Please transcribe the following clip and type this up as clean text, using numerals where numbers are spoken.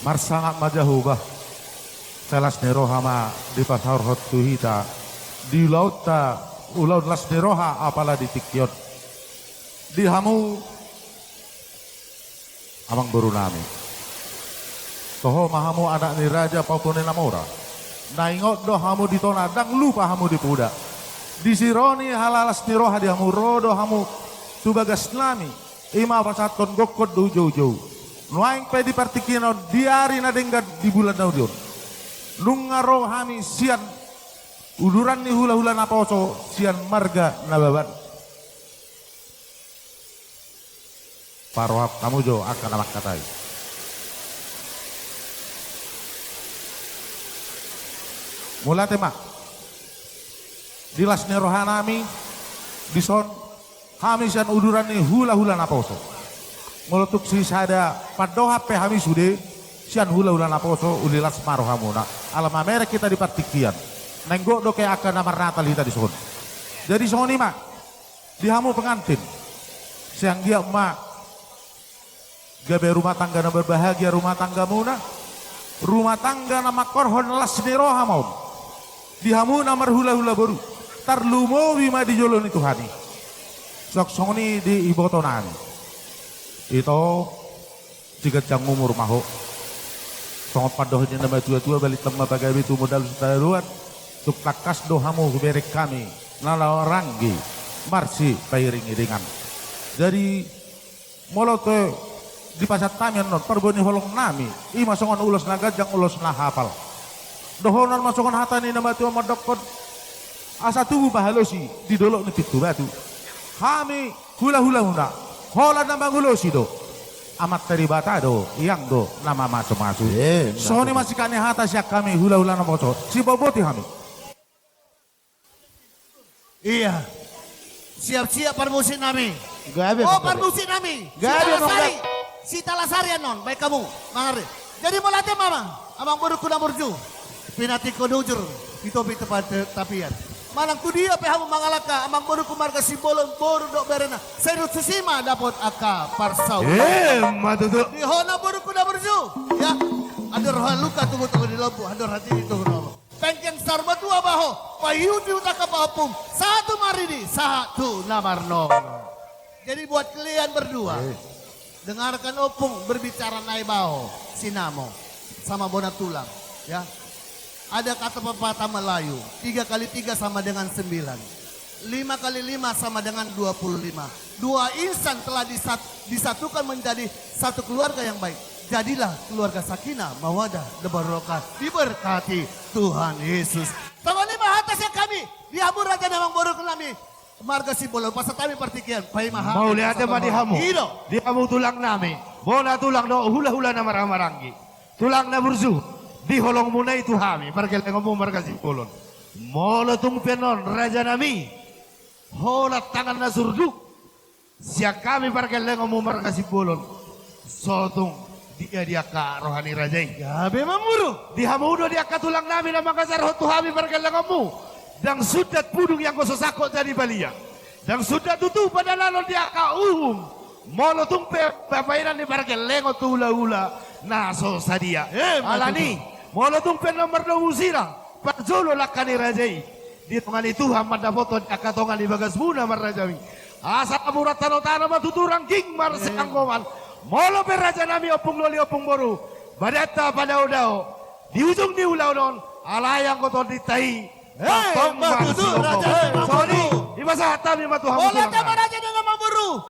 marsangat majahubah selas nerohama di pasar hotuhita di laut ta ulau las neroha apalah di tikyot di hamu amang berunami toho mahamu anak ni raja paupun namora naingot do hamu di tona dang lupa hamu di puda di sironi halalas neroha di hamu rodo hamu tubagas nami ima pasaton gokot do jauh-jauh nuaing pe di partikino diari na dengga di bulan naudion nungaro hami sian uduran ni hula-hula naposo sian marga nababan parohap kamu jo akan amak katai mula tema dilas ni rohanami dison hami sian uduran ni hula-hula naposo mulutuk si sada padohap pe hami sude sian hula-hula naposo ulilas marohamuna alam merek kita di partikian nenggok do kayak akan namar natal kita di son jadi soni mak dihamu pengantin siang dia mak gabe rumah tangga na berbahagia rumah tangga muna rumah tangga nama korhon las niroha maun dihamu namar hula-hula baru tarlumo wima di joloni Tuhani sok soni di ibotonani itu jika jang umur maho songot padohnya nama tua-tua balik tempat bagai itu modal setaruan tuk takas dohamu berek kami nala ranggi marsi pairing iringan jadi molote di pasar tamen non perboni holong nami ima songon ulos naga jang ulos na hafal dohonan masongon hatani nama tua madokot asa tubuh bahalosi di dolok ni pitu batu kami hula-hula huna hola nama ngulosi do amat teribata do yang do nama masuk-masuk soni masih kane hata siak kami hula-hula nama so si boboti kami iya siap-siap permusin nami Gabe permusin nami si talasari non baik kamu mangare jadi mau latih mama amang baru kuna burju pinati kodujur itu tepat tapian malang tu dia pehamu mangalaka amang baru kumarga si bolon boru dok berena serut susima dapat aka parsau matutu di hona baru kuna burju ya ada rohan luka tunggu-tunggu di lobu ada hati di tunggu pengkeng sarba dua baho payu di utaka pahapum satu maridi satu namarno jadi buat kalian berdua dengarkan opung berbicara naibaho sinamo sama bona tulang ya ada kata pepatah Melayu 3 kali 3 sama dengan 9 5 kali 5 sama dengan 25 dua insan telah disatukan menjadi satu keluarga yang baik jadilah keluarga sakinah mawadah barokah diberkati Tuhan Yesus tolong lima atas yang kami dihabur raja namang borok kami marga si bolon pasal kami partikian pai maha mau lihat apa dihamu dihamu tulang nami bona tulang do hula-hula na maramarangi tulang na burzu di holong muna itu hami perkel ngomong marga si bolon molo tung penon raja nami hola tangan na surdu siak kami perkel ngomong marga si bolon sotung dia ka rohani rajai gabe mamuru dihamu do dia ka tulang nami na makasar hotu hami perkel ngomong dan sudah pudung yang kau sesakot dari balia dan sudah tutup pada lalu dia ka molo tung pepairan di barkel lengo tu hula-hula naso sadia alani molo tung pen nomor 2 usira pak jolo lakani rajai di tangan itu hamad dapoto akatongan di bagas buna marrajami asa kamurat tano-tano matuturang king marseangkoman molo beraja nami opung loli opung boru badata pada udao di ujung di ulau non alayang kotor ditai Tong matutu raja Soni, di masa hatam di matu hamu tulang.